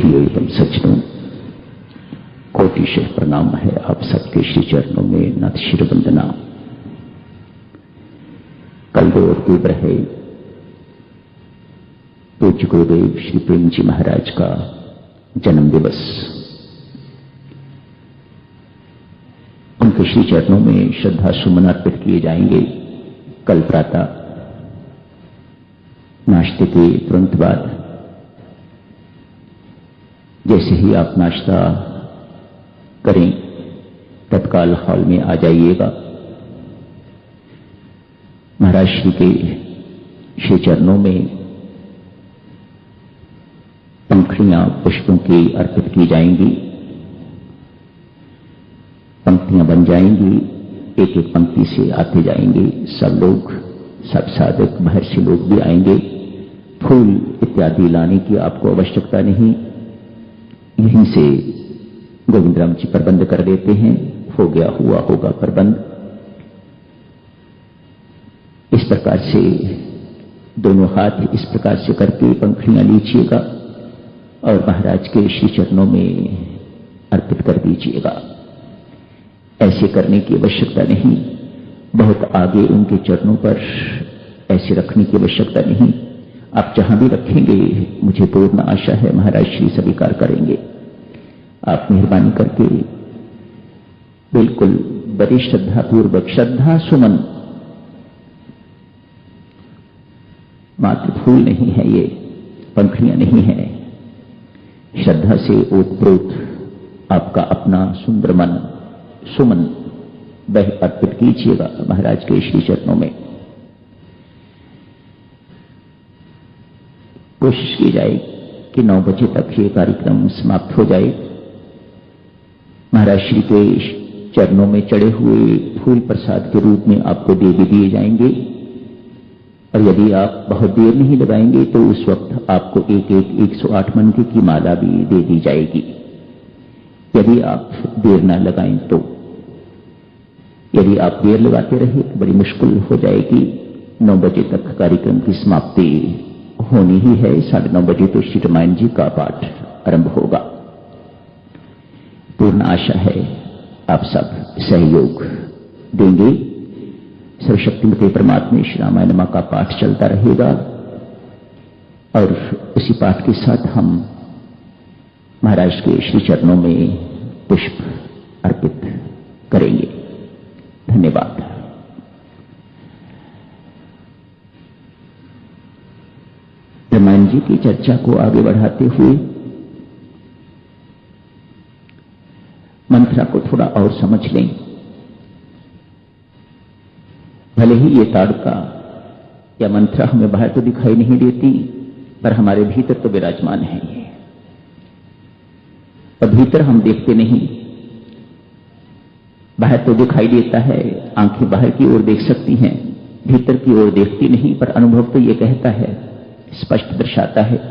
प्रिय एवं सज्जनों, कोटिशः प्रणाम है आप सबके श्री चरणों में नत शिर वंदना। कल और पूर्व रहे पूज्य गुरुदेव श्री प्रेम जी महाराज का जन्म दिवस। उनके श्री चरणों में श्रद्धा सुमन अर्पित किए जाएंगे। कल प्रातः नाश्ते के तुरंत बाद जैसे ही आप नाश्ता करें तत्काल हॉल में आ जाइएगा। महाराज श्री के श्री चरणों में पंखुड़ियां पुष्पों की अर्पित की जाएंगी। पंक्तियां बन जाएंगी, एक एक पंक्ति से आते जाएंगे सब लोग, सब साधक बाहर से लोग भी आएंगे। फूल इत्यादि लाने की आपको आवश्यकता नहीं, यहीं से गोविंद राम जी प्रबंध कर देते हैं। हो गया हुआ होगा प्रबंध। इस प्रकार से दोनों हाथ इस प्रकार से करके पंखुड़ियां लीजिएगा और महाराज के श्री चरणों में अर्पित कर दीजिएगा। ऐसे करने की आवश्यकता नहीं, बहुत आगे उनके चरणों पर ऐसे रखने की आवश्यकता नहीं। आप जहां भी रखेंगे मुझे पूर्ण आशा है महाराज श्री स्वीकार करेंगे। आप मेहरबानी करके बिल्कुल बड़ी श्रद्धापूर्वक, श्रद्धा सुमन, मात्र फूल नहीं है ये, पंखुड़ियां नहीं है, श्रद्धा से ओतप्रोत आपका अपना सुंदर मन सुमन वह अर्पित कीजिएगा महाराज के श्री चरणों में। कोशिश की जाए कि 9 बजे तक ये कार्यक्रम समाप्त हो जाए। महाराज श्री के चरणों में चढ़े हुए फूल प्रसाद के रूप में आपको दे भी दिए जाएंगे और यदि आप बहुत देर नहीं लगाएंगे तो उस वक्त आपको एक 108 मनके की माला भी दे दी जाएगी। यदि आप देर ना लगाएं तो, यदि आप देर लगाते रहे तो बड़ी मुश्किल हो जाएगी। 9 बजे तक कार्यक्रम की समाप्ति होनी ही है। 9:30 बजे तो श्री रामायण जी का पाठ आरंभ होगा। पूर्ण आशा है आप सब सहयोग देंगे। सर्वशक्तिमते परमात्मा श्री रामायण मां का पाठ चलता रहेगा और उसी पाठ के साथ हम महाराज के श्री चरणों में पुष्प अर्पित करेंगे। धन्यवाद। रामायण जी की चर्चा को आगे बढ़ाते हुए मंत्रा को थोड़ा और समझ लें। भले ही ये ताड़का या मंत्रा हमें बाहर तो दिखाई नहीं देती, पर हमारे भीतर तो विराजमान है ये, और भीतर हम देखते नहीं। बाहर तो दिखाई देता है, आंखें बाहर की ओर देख सकती हैं, भीतर की ओर देखती नहीं, पर अनुभव तो ये कहता है, स्पष्ट दर्शाता है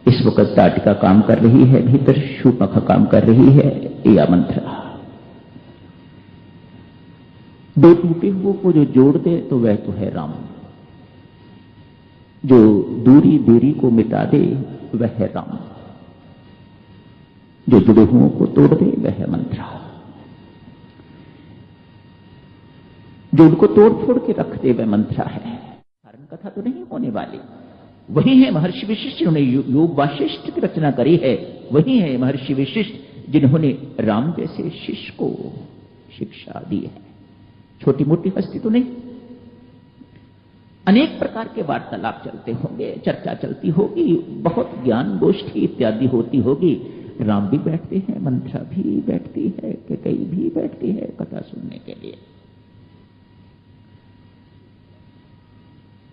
इस वक्त ताटिका काम कर रही है, भीतर शूर्पणखा काम कर रही है या मंत्रा। दो टूटे हुए को जो जोड़ दे तो वह तो है राम, जो दूरी देरी को मिटा दे वह है राम, जो जुड़े हुओं को तोड़ दे वह है मंत्रा, जो उनको तोड़ फोड़ के रख दे वह मंत्रा है। कारण कथा तो नहीं होने वाली, वही है महर्षि विशिष्ट जिन्होंने योग वासिष्ठ की रचना करी है, वही है महर्षि विशिष्ट जिन्होंने राम जैसे शिष्य को शिक्षा दी है। छोटी मोटी हस्ती तो नहीं। अनेक प्रकार के वार्तालाप चलते होंगे, चर्चा चलती होगी, बहुत ज्ञान गोष्ठी इत्यादि होती होगी। राम भी बैठते हैं, मंत्रा भी बैठती है, कैकेयी भी बैठती है कथा सुनने के लिए।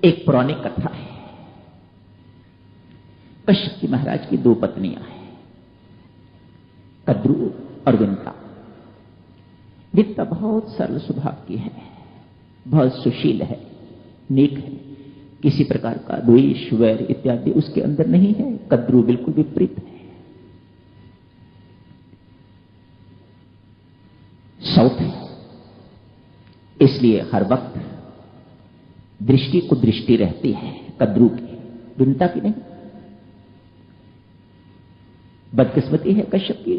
एक पौराणिक कथा है। कश्यप जी महाराज की 2 पत्नियां हैं, कद्रू और विंता। विंता बहुत सरल स्वभाव की है, बहुत सुशील है, नेक है, किसी प्रकार का द्वेष वैर इत्यादि उसके अंदर नहीं है। कद्रू बिल्कुल विपरीत है, साउथ है, इसलिए हर वक्त दृष्टि को दृष्टि रहती है कद्रू की, विंता की नहीं। बदकिस्मती है कश्यप की,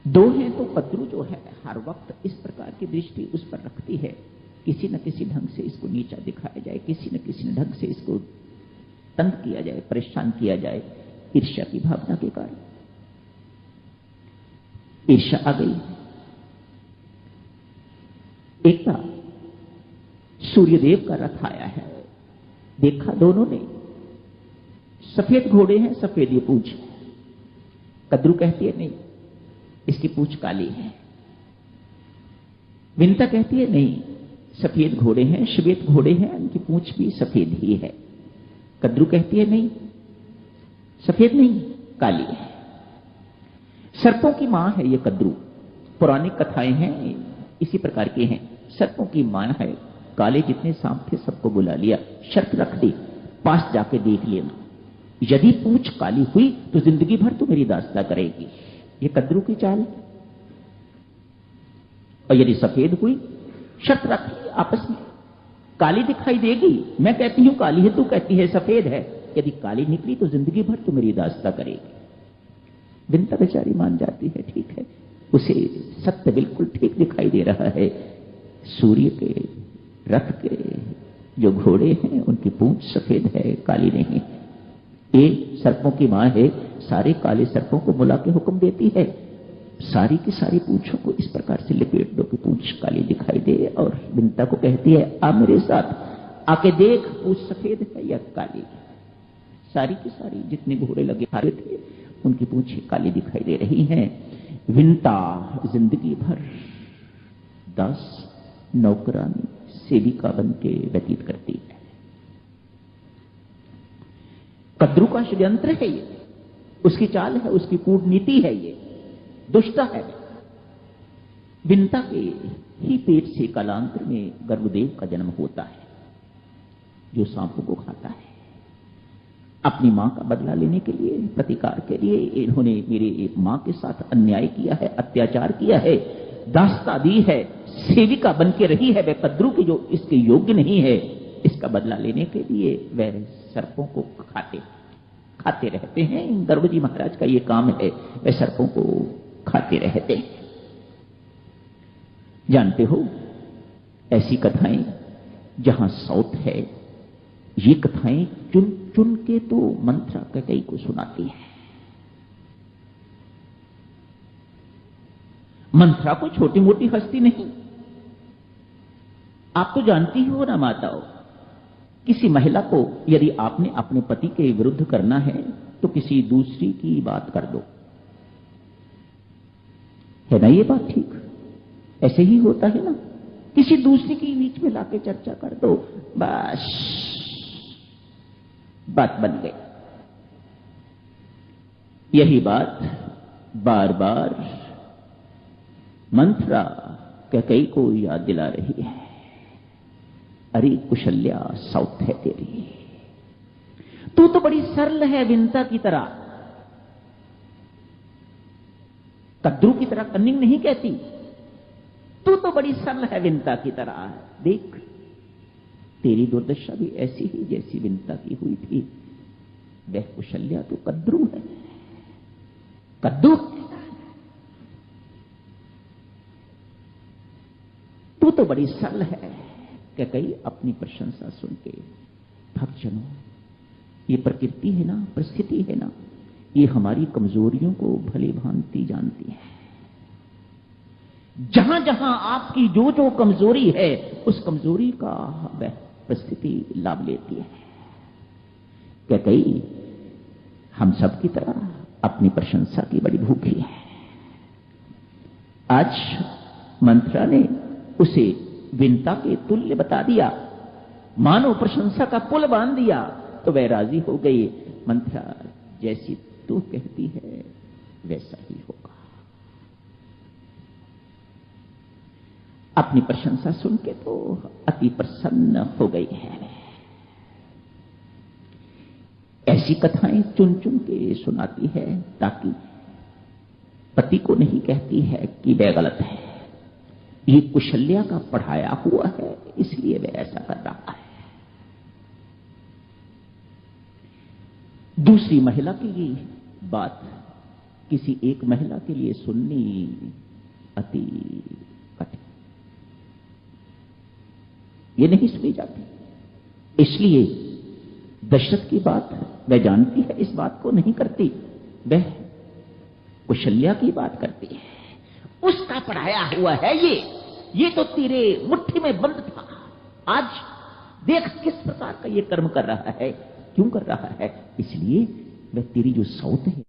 दो हैं तो कद्रू जो है हर वक्त इस प्रकार की दृष्टि उस पर रखती है, किसी न किसी ढंग से इसको नीचा दिखाया जाए, किसी न किसी ढंग से इसको तंग किया जाए, परेशान किया जाए, ईर्ष्या की भावना के कारण। ईर्ष्या आ गई। एक बार सूर्यदेव का रथ आया है, देखा दोनों ने, सफेद घोड़े हैं, सफेद ये पूंछ। कद्रू कहती है नहीं, इसकी पूंछ काली है। विंता कहती है नहीं, सफेद घोड़े हैं, श्वेत घोड़े हैं, उनकी पूंछ भी सफेद ही है। कद्रू कहती है नहीं, सफेद नहीं, काली है। सर्पों की मां है ये कद्रू। पुरानी कथाएं हैं इसी प्रकार की हैं। सर्पों की मां है, काले जितने सांप थे सबको बुला लिया, शर्त रख दी, पास जाके देख लेना, यदि पूंछ काली हुई तो जिंदगी भर तू मेरी दास्ता करेगी। ये कद्रू की चाल। और यदि सफेद हुई, शर्त रख ली आपस में, काली दिखाई देगी, मैं कहती हूं काली है, तू कहती है सफेद है, यदि काली निकली तो जिंदगी भर तू मेरी दास्ता करेगी। विंता बेचारी मान जाती है, ठीक है, उसे सत्य बिल्कुल ठीक दिखाई दे रहा है। सूर्य के रथ के जो घोड़े हैं उनकी पूंछ सफेद है, काली नहीं। ये सर्पों की मां है, सारे काले सर्पों को बुला के हुक्म देती है, सारी की सारी पूंछों को इस प्रकार से लपेट दो कि पूंछ काली दिखाई दे। और विंता को कहती है आ मेरे साथ, आके देख पूंछ सफेद है या काली। सारी की सारी जितने घोड़े लगे हारे थे उनकी पूंछें काली दिखाई दे रही हैं। विंता जिंदगी भर दास, नौकरानी, सेविका बन के व्यतीत करती है। कद्रू का षड्यंत्र है ये, उसकी चाल है, उसकी कूटनीति है, ये दुष्ट है। विंता के ही पेट से कालांतर में गर्भदेव का जन्म होता है, जो सांपों को खाता है। अपनी मां का बदला लेने के लिए, प्रतिकार के लिए इन्होंने मेरे मां के साथ अन्याय किया है, अत्याचार किया है, दास्ता दी है, सेविका बन के रही है वह कद्रू की जो इसके योग्य नहीं है। इसका बदला लेने के लिए वह सर्पों को खाते रहते हैं। गर्भ जी महाराज का ये काम है, वह सर्पों को खाते रहते हैं। जानते हो ऐसी कथाएं जहां सौत है, ये कथाएं चुन चुन के तो मंत्रा कैकेयी को सुनाती है। मंत्रा को छोटी मोटी हस्ती नहीं, आप तो जानती हो ना माताओं, किसी महिला को यदि आपने अपने पति के विरुद्ध करना है तो किसी दूसरी की बात कर दो, है ना ये बात ठीक? ऐसे ही होता है ना, किसी दूसरी की बीच में लाके चर्चा कर दो, बस बात बन गई। यही बात बार बार मंत्रा कैकेयी को याद दिला रही है। अरे कुशल्या, साउथ है तेरी, तू तो बड़ी सरल है विंता की तरह, कद्रू की तरह कन्निंग नहीं कहती, तू तो बड़ी सरल है विंता की तरह। देख तेरी दुर्दशा भी ऐसी ही जैसी विंता की हुई थी। वह कुशल्या तो कद्रू है, कद्रू, तू तो बड़ी सरल है। कैकेयी अपनी प्रशंसा सुन के, भक्तजनों ये प्रकृति है ना, परिस्थिति है ना, ये हमारी कमजोरियों को भली भांति जानती है। जहां जहां आपकी जो जो कमजोरी है उस कमजोरी का वह परिस्थिति लाभ लेती है। कैकेयी हम सब की तरह अपनी प्रशंसा की बड़ी भूखी है। आज मंत्रा ने उसे विंता के तुल्य बता दिया, मानो प्रशंसा का पुल बांध दिया, तो वह राजी हो गई। मंत्रा जैसी तू कहती है वैसा ही होगा। अपनी प्रशंसा सुन के तो अति प्रसन्न हो गई है। ऐसी कथाएं चुन चुन के सुनाती है ताकि पति को नहीं कहती है कि वह गलत है, ये कुशल्या का पढ़ाया हुआ है इसलिए वह ऐसा कर रहा है। दूसरी महिला की ये बात किसी एक महिला के लिए सुननी अति कठिन, ये नहीं सुनी जाती। इसलिए दशरथ की बात वह जानती है, इस बात को नहीं करती, वह कौशल्या की बात करती है। उसका पढ़ाया हुआ है ये तो तेरे मुट्ठी में बंद था, आज देख किस प्रकार का ये कर्म कर रहा है, क्यों कर रहा है। इसलिए वह तेरी जो सौत है